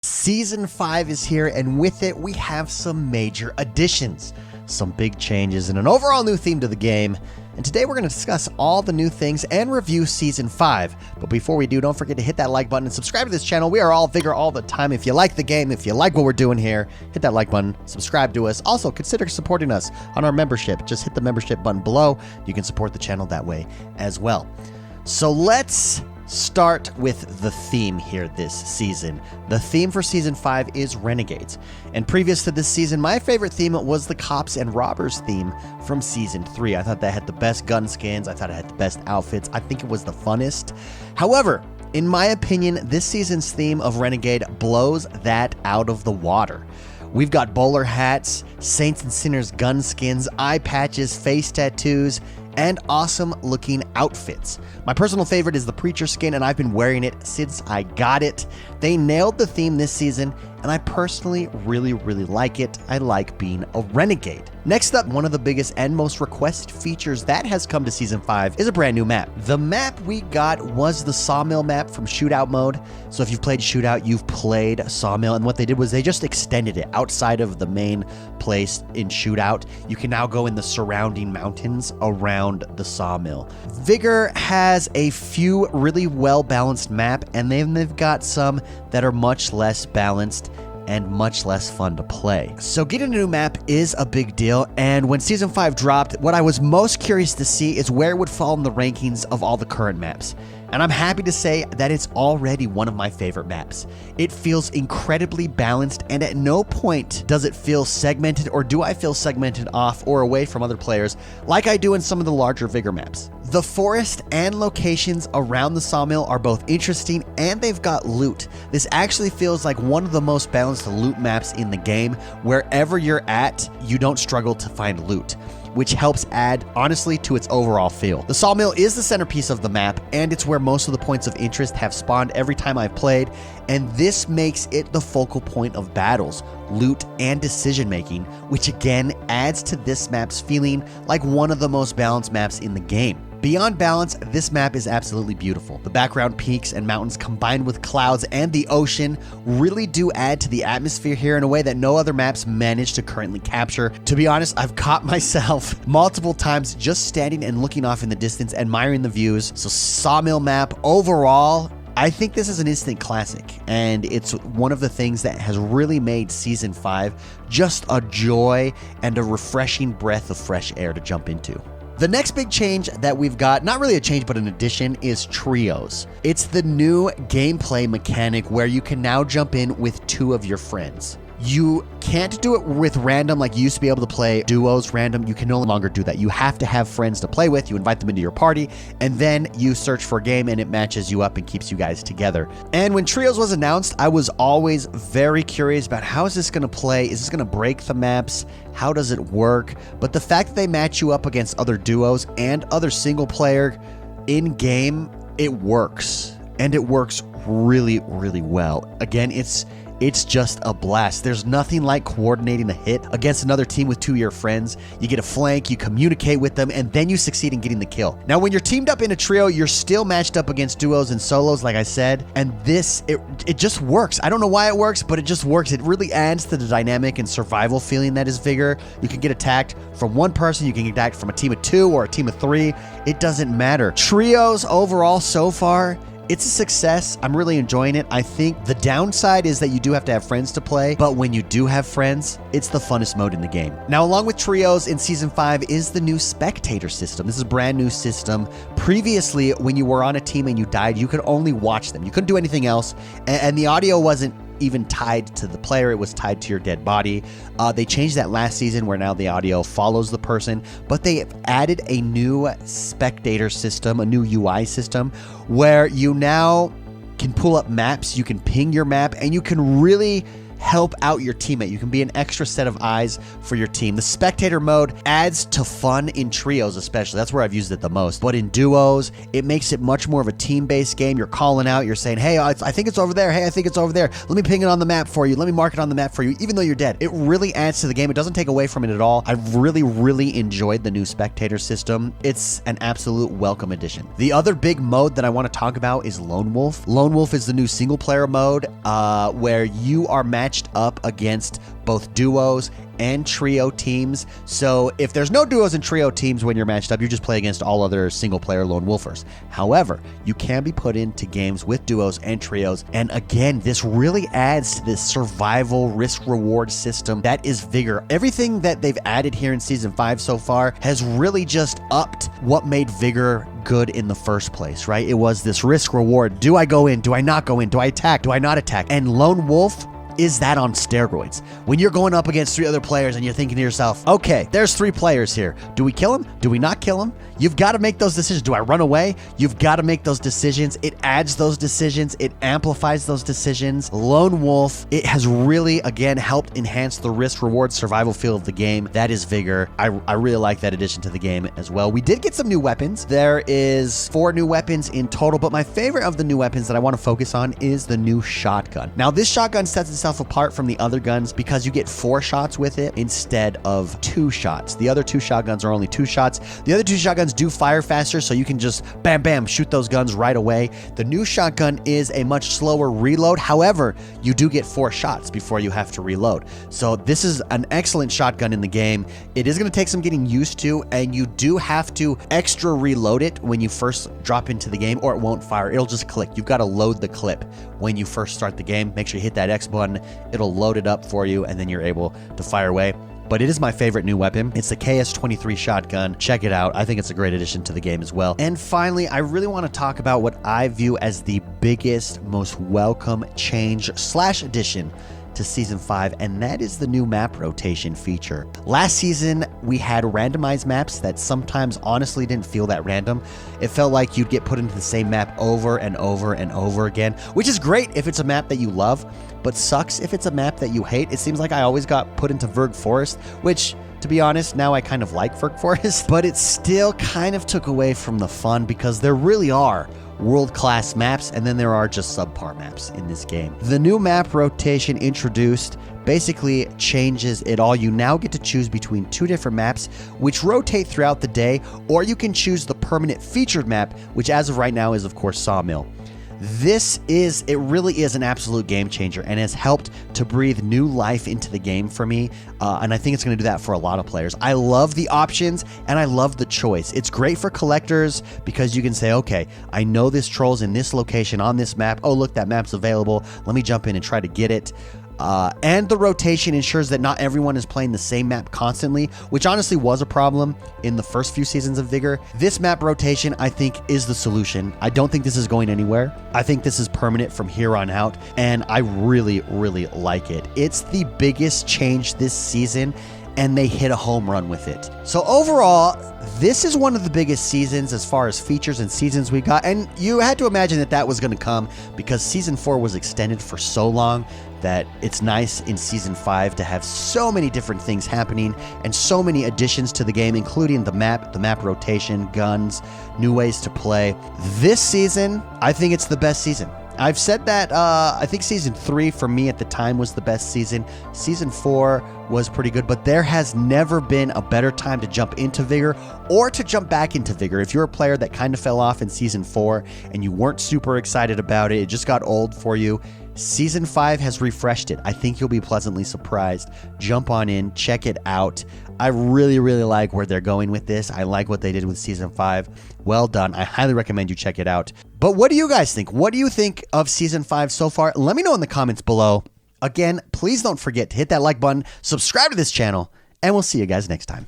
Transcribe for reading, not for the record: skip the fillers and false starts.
Season 5 is here, and with it, we have some major additions, some big changes, and an overall new theme to the game. And today we're going to discuss all the new things and review Season 5. But before we do, don't forget to hit that like button and subscribe to this channel. We are all Vigor all the time. If you like the game, if you like what we're doing here, hit that like button, subscribe to us. Also, consider supporting us on our membership. Just hit the membership button below. You can support the channel that way as well. So let's start with the theme here this season. The theme for Season 5 is Renegades. And previous to this season, my favorite theme was the Cops and Robbers theme from Season 3. I thought that had the best gun skins. I thought it had the best outfits. I think it was the funnest. However, in my opinion, this season's theme of Renegade blows that out of the water. We've got bowler hats, Saints and Sinners gun skins, eye patches, face tattoos, and awesome looking outfits. My personal favorite is the Preacher skin, and I've been wearing it since I got it. They nailed the theme this season, and I personally really like it. I like being a renegade. Next up, one of the biggest and most requested features that has come to Season 5 is a brand new map. The map we got was the Sawmill map from Shootout mode. So if you've played Shootout, you've played Sawmill, and what they did was they just extended it outside of the main place in Shootout. You can now go in the surrounding mountains around the Sawmill. Vigor has a few really well-balanced map, and then they've got some that are much less balanced and much less fun to play. So getting a new map is a big deal, and when Season 5 dropped, what I was most curious to see is where it would fall in the rankings of all the current maps. And I'm happy to say that it's already one of my favorite maps. It feels incredibly balanced, and at no point does it feel segmented, or do I feel segmented off or away from other players like I do in some of the larger Vigor maps. The forest and locations around the Sawmill are both interesting, and they've got loot. This actually feels like one of the most balanced loot maps in the game. Wherever you're at, you don't struggle to find loot, which helps add, honestly, to its overall feel. The Sawmill is the centerpiece of the map, and it's where most of the points of interest have spawned every time I've played, and this makes it the focal point of battles, loot, and decision making, which again adds to this map's feeling like one of the most balanced maps in the game. Beyond balance, this map is absolutely beautiful. The background peaks and mountains combined with clouds and the ocean really do add to the atmosphere here in a way that no other maps manage to currently capture. To be honest, I've caught myself multiple times just standing and looking off in the distance, admiring the views. So Sawmill Map overall, I think this is an instant classic, and it's one of the things that has really made Season 5 just a joy and a refreshing breath of fresh air to jump into. The next big change that we've got, not really a change but an addition, is trios. It's the new gameplay mechanic where you can now jump in with two of your friends. You can't do it with random like you used to be able to play duos random. You can no longer do that. You have to have friends to play with. You invite them into your party, and then you search for a game, and it matches you up and keeps you guys together. And when trios was announced, I was always very curious about how is this going to play? Is this going to break the maps? How does it work? But the fact that they match you up against other duos and other single player in game, it works, and it works really well. Again, it's just a blast. There's nothing like coordinating a hit against another team with two of your friends. You get a flank, you communicate with them, and then you succeed in getting the kill. Now, when you're teamed up in a trio, you're still matched up against duos and solos, like I said, and this, it just works. I don't know why it works, but it just works. It really adds to the dynamic and survival feeling that is Vigor. You can get attacked from one person, you can get attacked from a team of two or a team of three. It doesn't matter. Trios overall so far, it's a success. I'm really enjoying it. I think the downside is that you do have to have friends to play, but when you do have friends, it's the funnest mode in the game. Now, along with trios in Season 5 is the new spectator system. This is a brand new system. Previously, when you were on a team and you died, you could only watch them. You couldn't do anything else, and the audio wasn't even tied to the player. It was tied to your dead body. They changed that last season where now the audio follows the person, but they added a new spectator system, a new UI system, where you now can pull up maps, you can ping your map, and you can really help out your teammate. You can be an extra set of eyes for your team. The spectator mode adds to fun in trios especially. That's where I've used it the most. But in duos, it makes it much more of a team-based game. You're calling out, you're saying, hey, I think it's over there. Hey, I think it's over there. Let me ping it on the map for you. Let me mark it on the map for you, even though you're dead. It really adds to the game. It doesn't take away from it at all. I've really enjoyed the new spectator system. It's an absolute welcome addition. The other big mode that I want to talk about is Lone Wolf. Lone Wolf is the new single-player mode where you are matched up against both duos and trio teams. So if there's no duos and trio teams when you're matched up, you just play against all other single-player Lone Wolfers. However, you can be put into games with duos and trios. And again, this really adds to this survival risk-reward system that is Vigor. Everything that they've added here in Season 5 so far has really just upped what made Vigor good in the first place, right? It was this risk-reward. Do I go in? Do I not go in? Do I attack? Do I not attack? And Lone Wolf is that on steroids. When you're going up against 3 other players and you're thinking to yourself, okay, there's 3 players here. Do we kill him? Do we not kill him? You've got to make those decisions. Do I run away? You've got to make those decisions. It adds those decisions. It amplifies those decisions. Lone Wolf, it has really, again, helped enhance the risk-reward survival feel of the game. That is Vigor. I really like that addition to the game as well. We did get some new weapons. There is 4 new weapons in total, but my favorite of the new weapons that I want to focus on is the new shotgun. Now, this shotgun sets itself apart from the other guns because you get 4 shots with it instead of 2 shots. The other 2 shotguns are only 2 shots. The other 2 shotguns do fire faster, so you can just bam, shoot those guns right away. The new shotgun is a much slower reload. However, you do get 4 shots before you have to reload. So this is an excellent shotgun in the game. It is going to take some getting used to, and you do have to extra reload it when you first drop into the game, or it won't fire. It'll just click. You've got to load the clip when you first start the game. Make sure you hit that X button. It'll load it up for you, and then you're able to fire away. But it is my favorite new weapon. It's the KS-23 shotgun. Check it out. I think it's a great addition to the game as well. And finally, I really want to talk about what I view as the biggest, most welcome change/addition to Season 5, and that is the new map rotation feature. Last season, we had randomized maps that sometimes honestly didn't feel that random. It felt like you'd get put into the same map over and over and over again, which is great if it's a map that you love, but sucks if it's a map that you hate. It seems like I always got put into Verg Forest, which, to be honest, now I kind of like Verg Forest, but it still kind of took away from the fun because there really are world-class maps, and then there are just subpar maps in this game. The new map rotation introduced basically changes it all. You now get to choose between 2 different maps, which rotate throughout the day, or you can choose the permanent featured map, which as of right now is, of course, Sawmill. It really is an absolute game changer and has helped to breathe new life into the game for me. And I think it's going to do that for a lot of players. I love the options and I love the choice. It's great for collectors because you can say, okay, I know this troll's in this location on this map. Oh, look, that map's available. Let me jump in and try to get it. And the rotation ensures that not everyone is playing the same map constantly, which honestly was a problem in the first few seasons of Vigor. This map rotation, I think, is the solution. I don't think this is going anywhere. I think this is permanent from here on out, and I really like it. It's the biggest change this season, and they hit a home run with it. So overall, this is one of the biggest seasons as far as features and seasons we got, and you had to imagine that that was going to come because Season 4 was extended for so long that it's nice in Season 5 to have so many different things happening and so many additions to the game, including the map rotation, guns, new ways to play. This season, I think it's the best season. I've said that I think Season 3 for me at the time was the best season. Season 4 was pretty good, but there has never been a better time to jump into Vigor or to jump back into Vigor. If you're a player that kind of fell off in Season 4 and you weren't super excited about it, it just got old for you, Season 5 has refreshed it. I think you'll be pleasantly surprised. Jump on in, check it out. I really like where they're going with this. I like what they did with Season 5. Well done. I highly recommend you check it out. But what do you guys think? What do you think of Season 5 so far? Let me know in the comments below. Again, please don't forget to hit that like button, subscribe to this channel, and we'll see you guys next time.